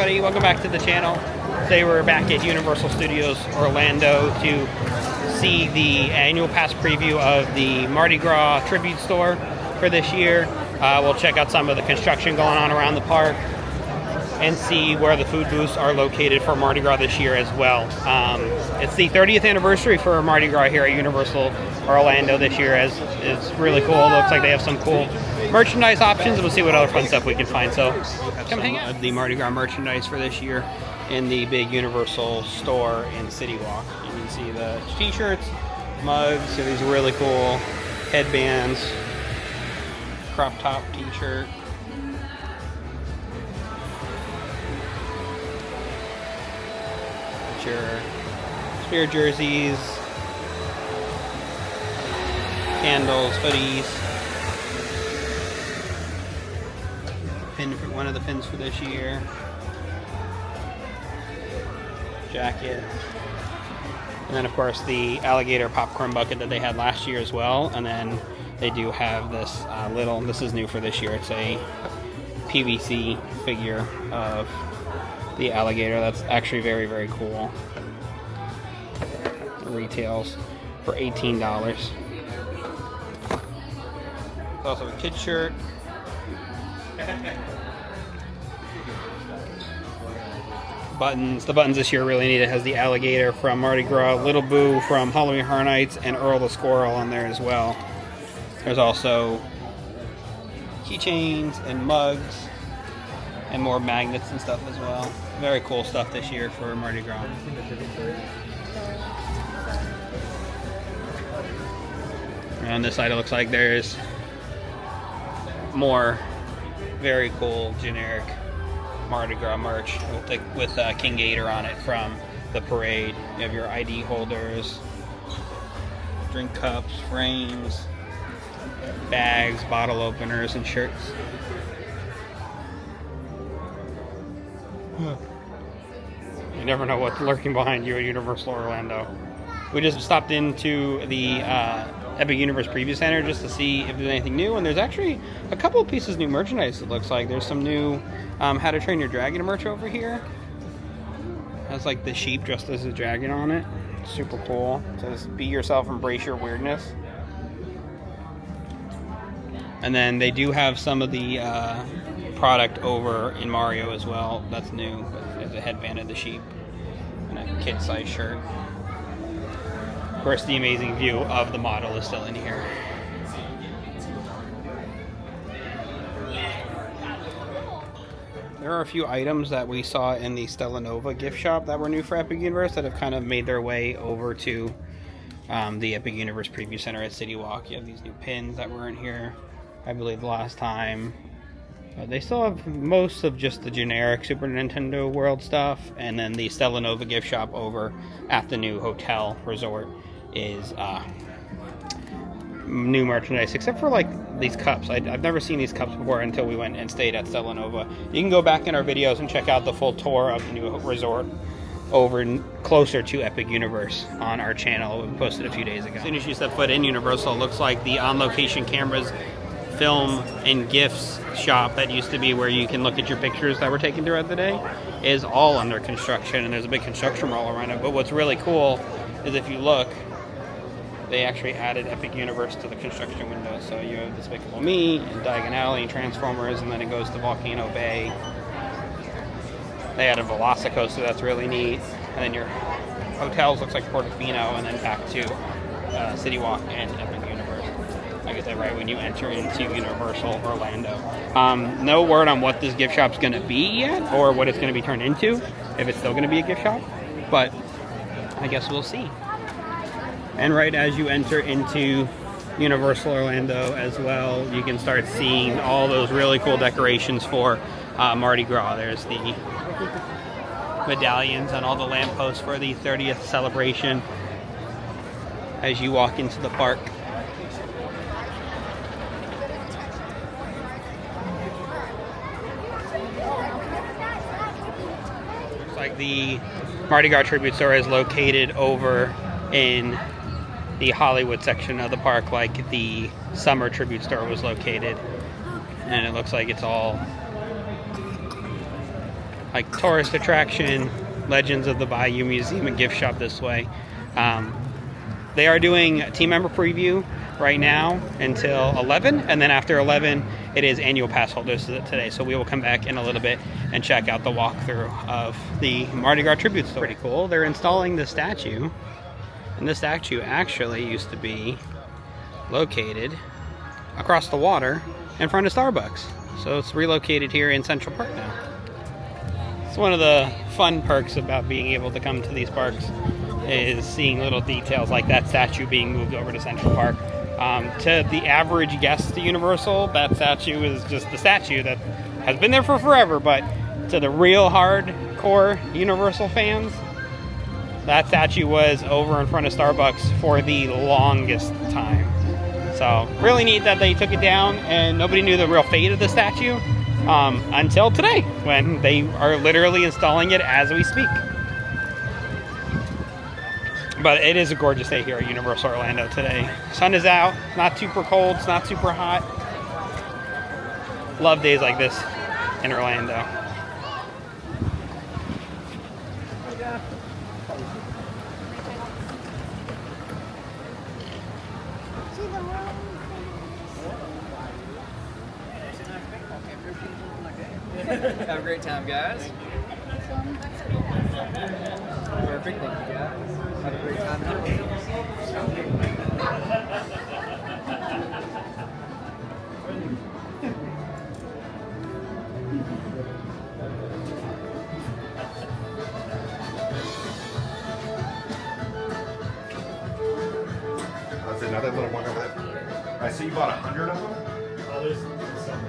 everybody, welcome back to the channel. Today we're back at Universal Studios Orlando to see the annual pass preview of the Mardi Gras tribute store for this year. We'll check out some of the construction going on around the park and see where the food booths are located for Mardi Gras this year as well. It's the 30th anniversary for Mardi Gras here at Universal Orlando this year. It's really cool. It looks like they have some cool merchandise options, and we'll see what other fun stuff we can find. So come hang out. The Mardi Gras merchandise for this year in the big Universal store in City Walk. You can see the t-shirts, mugs, so these really cool headbands, crop top t-shirt. Your spear jerseys, candles, hoodies, pin for one of the pins for this year, jacket, and then of course the alligator popcorn bucket that they had last year as well. And then they do have this this is new for this year, it's a PVC figure of the alligator. That's actually very, very cool. It retails for $18. There's also a kid shirt. Buttons. The buttons this year are really neat. It has the alligator from Mardi Gras, Little Boo from Halloween Horror Nights, and Earl the Squirrel on there as well. There's also keychains and mugs and more magnets and stuff as well. Very cool stuff this year for Mardi Gras. And on this side it looks like there's more very cool generic Mardi Gras merch with King Gator on it from the parade. You have your ID holders, drink cups, frames, bags, bottle openers, and shirts. You never know what's lurking behind you at Universal Orlando. We just stopped into the Epic Universe Preview Center just to see if there's anything new, and there's actually a couple of pieces of new merchandise. It looks like there's some new How to Train Your Dragon merch over here. It has like the sheep dressed as a dragon on it. Super cool. It says be yourself, embrace your weirdness. And then they do have some of the product over in Mario as well. That's new. There's a headband of the sheep and a kid-size shirt. Of course, the amazing view of the model is still in here. There are a few items that we saw in the Stella Nova gift shop that were new for Epic Universe that have kind of made their way over to the Epic Universe Preview Center at City Walk. You have these new pins that weren't here, I believe, the last time. They still have most of just the generic Super Nintendo World stuff, and then the Stella Nova gift shop over at the new hotel resort is new merchandise, except for like these cups. I've never seen these cups before until we went and stayed at Stella Nova. You can go back in our videos and check out the full tour of the new resort over closer to Epic Universe on our channel. We posted a few days ago. As soon as you step foot in Universal, it looks like the on-location cameras, film and gifts shop that used to be where you can look at your pictures that were taken throughout the day is all under construction, and there's a big construction roll around it. But what's really cool is if you look, they actually added Epic Universe to the construction window. So you have Despicable Me and Diagon Alley, Transformers, and then it goes to Volcano Bay. They added Velocicoaster, that's really neat. And then your hotels looks like Portofino, and then back to City Walk and Epic Universe. I get that right when you enter into Universal Orlando. No word on what this gift shop's going to be yet, or what it's going to be turned into, if it's still going to be a gift shop, but I guess we'll see. And right as you enter into Universal Orlando as well, you can start seeing all those really cool decorations for Mardi Gras. There's the medallions on all the lampposts for the 30th celebration as you walk into the park. Like the Mardi Gras tribute store is located over in the Hollywood section of the park, like the summer tribute store was located, and it looks like it's all like tourist attraction, Legends of the Bayou Museum and Gift Shop this way. They are doing a team member preview right now until 11, and then after 11 it is annual pass holders today, so we will come back in a little bit and check out the walkthrough of the Mardi Gras tribute store. Pretty cool. They're installing the statue, and the statue actually used to be located across the water in front of Starbucks, so it's relocated here in Central Park now. It's one of the fun perks about being able to come to these parks, is seeing little details like that statue being moved over to Central Park. To the average guest to Universal, that statue is just the statue that has been there for forever, but to the real hardcore Universal fans, that statue was over in front of Starbucks for the longest time. So really neat that they took it down, and nobody knew the real fate of the statue until today, when they are literally installing it as we speak. But it is a gorgeous day here at Universal Orlando today. Sun is out, not super cold, it's not super hot. Love days like this in Orlando. Have a great time, guys. Perfect, thank you, guys. Have a great time. That's another little one of it. I see you bought 100 of them? Oh, there's some.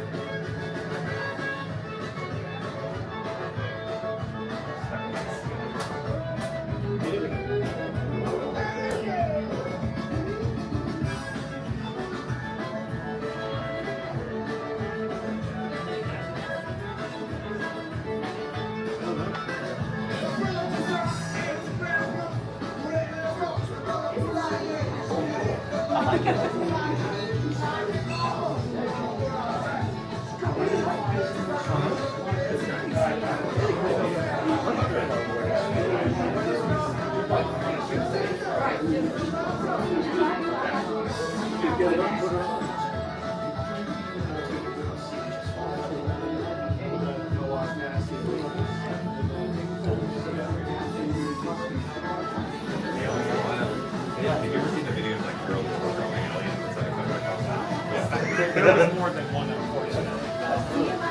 There was more than one, unfortunately.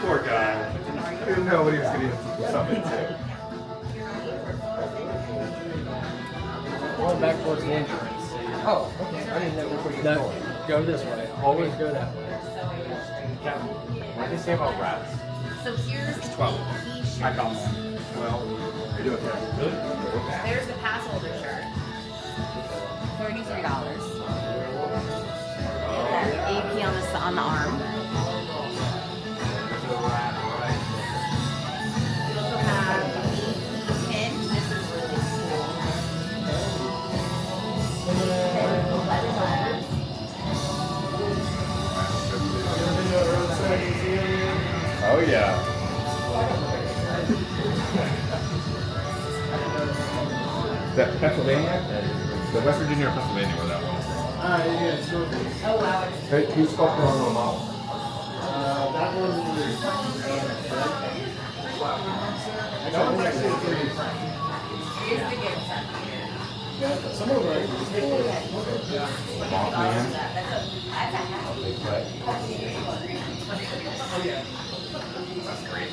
Poor guy. I didn't know what he was going to sub into. Going back towards the entrance. Oh, okay. I didn't know where you No, go this way. Always go that way. What did they say about rats? So here's the 12. t-shirt. I found one. Well, they do it there. Really? There's the pass holder shirt. $33. AP on the arm. You also have AP pin. This is really cool. And leather letters. Oh, yeah. That Pennsylvania? The West Virginia or Pennsylvania where that one is. Oh wow. Hey, who's sculpted on the model? That one That one's actually a 3D print. Here's the gift set. some of them Mothman. That's a hat. Bigfoot. That's great.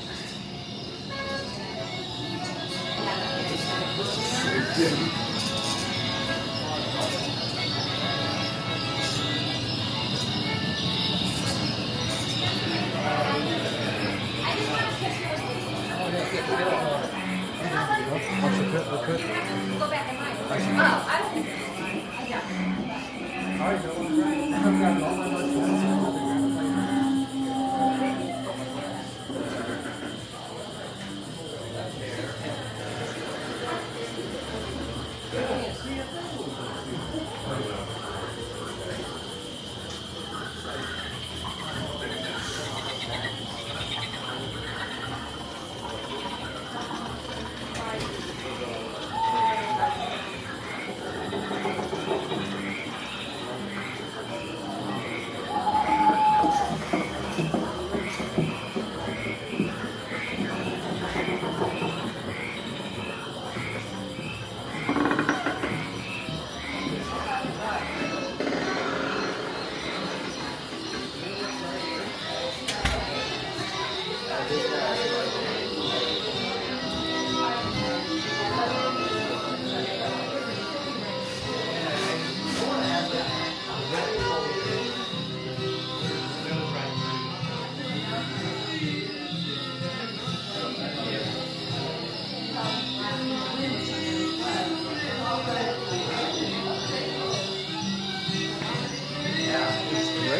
Go back and line. Oh, I don't think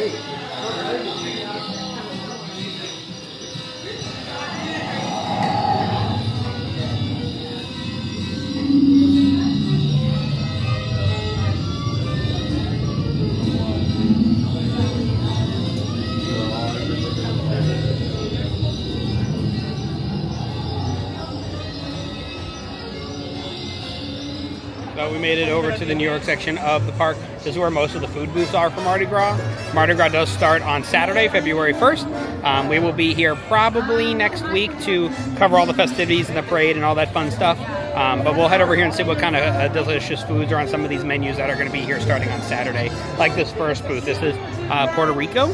great. So we made it over to the New York section of the park. This is where most of the food booths are for Mardi Gras. Mardi Gras does start on Saturday, February 1st. We will be here probably next week to cover all the festivities and the parade and all that fun stuff. But we'll head over here and see what kind of delicious foods are on some of these menus that are going to be here starting on Saturday. Like this first booth. This is Puerto Rico.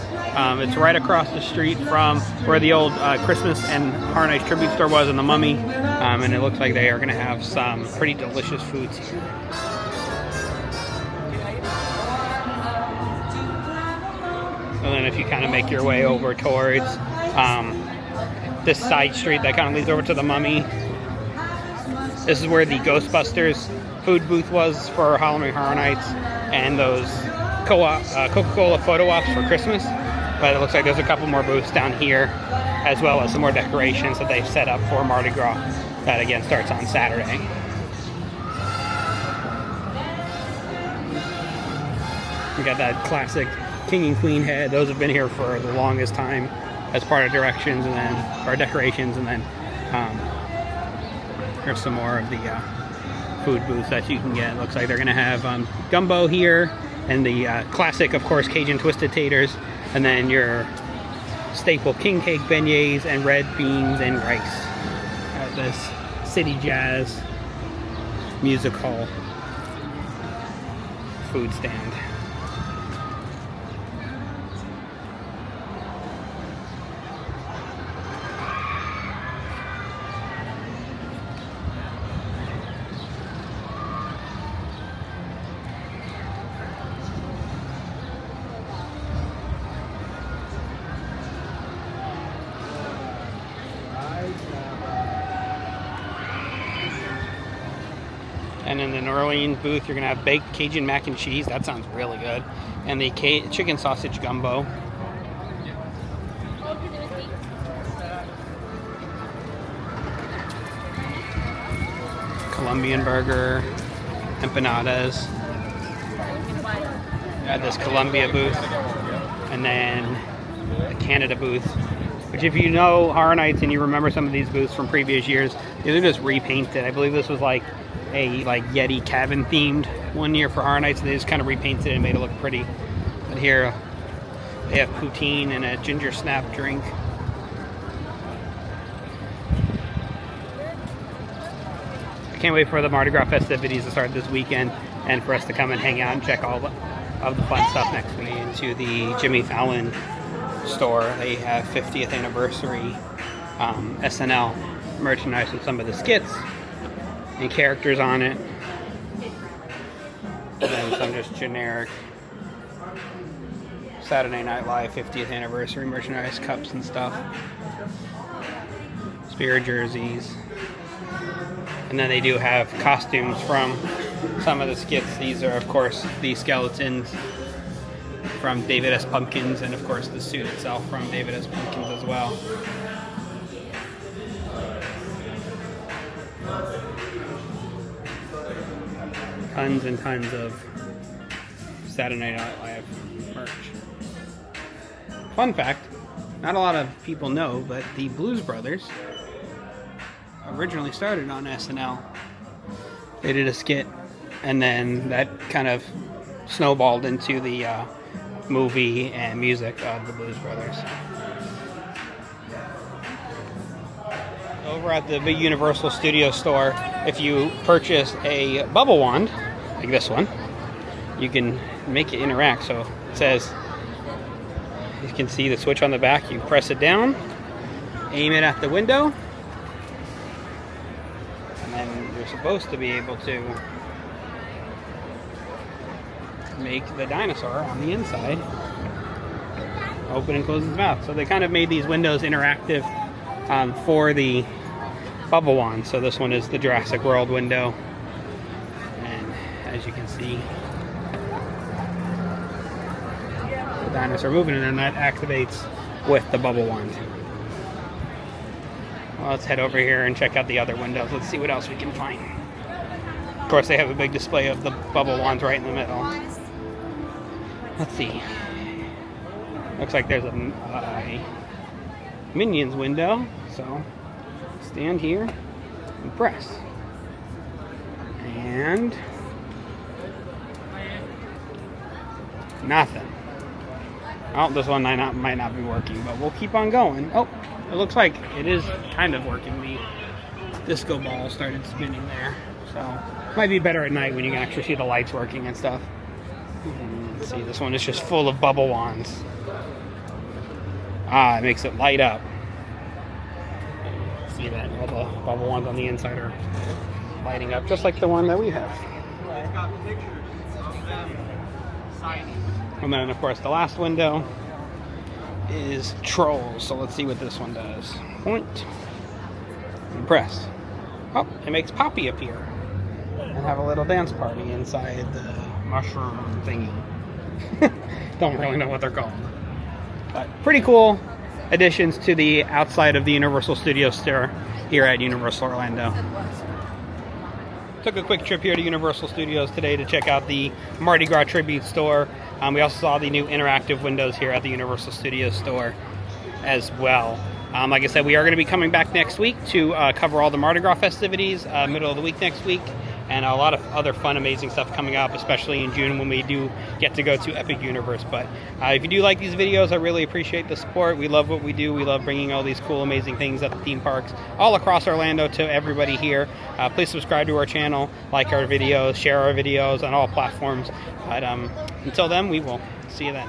It's right across the street from where the old Christmas and Horror Nights tribute store was in the Mummy. And it looks like they are going to have some pretty delicious foods here. And then if you kind of make your way over towards this side street that kind of leads over to the Mummy, this is where the Ghostbusters food booth was for Halloween Horror Nights and those Coca-Cola photo ops for Christmas. But it looks like there's a couple more booths down here, as well as some more decorations that they've set up for Mardi Gras. That again starts on Saturday. We got that classic King and Queen head. Those have been here for the longest time as part of decorations, and then here's some more of the food booths that you can get. Looks like they're gonna have gumbo here, and the classic, of course, Cajun twisted taters, and then your staple king cake beignets and red beans and rice at this City Jazz Music Hall food stand. And in the New Orleans booth, you're going to have baked Cajun mac and cheese. That sounds really good. And the chicken sausage gumbo. Colombian burger. Empanadas. At this Colombia booth. And then the Canada booth. Which, if you know Horror Nights and you remember some of these booths from previous years, these are just repainted. I believe this was like a Yeti cabin themed one year for Horror Nights, and they just kind of repainted it and made it look pretty. But here they have poutine and a ginger snap drink. I can't wait for the Mardi Gras festivities to start this weekend and for us to come and hang out and check all of the fun stuff next week. Into the Jimmy Fallon store, they have 50th anniversary SNL merchandise with some of the skits and characters on it, and then some just generic Saturday Night Live 50th anniversary merchandise, cups and stuff, spirit jerseys, and then they do have costumes from some of the skits. These are, of course, the skeletons from David S. Pumpkins, and of course the suit itself from David S. Pumpkins as well. Tons and tons of Saturday Night Live merch. Fun fact, not a lot of people know, but the Blues Brothers originally started on SNL. They did a skit, and then that kind of snowballed into the movie and music of the Blues Brothers. Over at the big Universal Studio store, if you purchase a bubble wand, like this one, you can make it interact. So it says, you can see the switch on the back, you press it down, aim it at the window, and then you're supposed to be able to make the dinosaur on the inside open and close its mouth. So they kind of made these windows interactive for the bubble wand. So this one is the Jurassic World window, and as you can see, dinosaur moving, and then that activates with the bubble wand. Well, let's head over here and check out the other windows. Let's see what else we can find. Of course, they have a big display of the bubble wands right in the middle. Let's see. Looks like there's a Minions window. So stand here and press. And nothing. Oh, this one might not be working, but we'll keep on going. Oh, it looks like it is kind of working. The disco ball started spinning there. So it might be better at night when you can actually see the lights working and stuff. Let's see, this one is just full of bubble wands. Ah, it makes it light up. See that? All the bubble wands on the inside are lighting up, just like the one that we have. And then, of course, the last window is Trolls. So let's see what this one does. Point and press. Oh, it makes Poppy appear and have a little dance party inside the mushroom thingy. Don't really know what they're called. But pretty cool additions to the outside of the Universal Studios store here at Universal Orlando. Took a quick trip here to Universal Studios today to check out the Mardi Gras tribute store. We also saw the new interactive windows here at the Universal Studios store as well. Like I said, we are going to be coming back next week to cover all the Mardi Gras festivities, middle of the week next week, and a lot of other fun, amazing stuff coming up, especially in June when we do get to go to Epic Universe. But if you do like these videos, I really appreciate the support. We love what we do. We love bringing all these cool, amazing things at the theme parks all across Orlando to everybody here. Please subscribe to our channel, like our videos, share our videos on all platforms. But until then, we will see you then.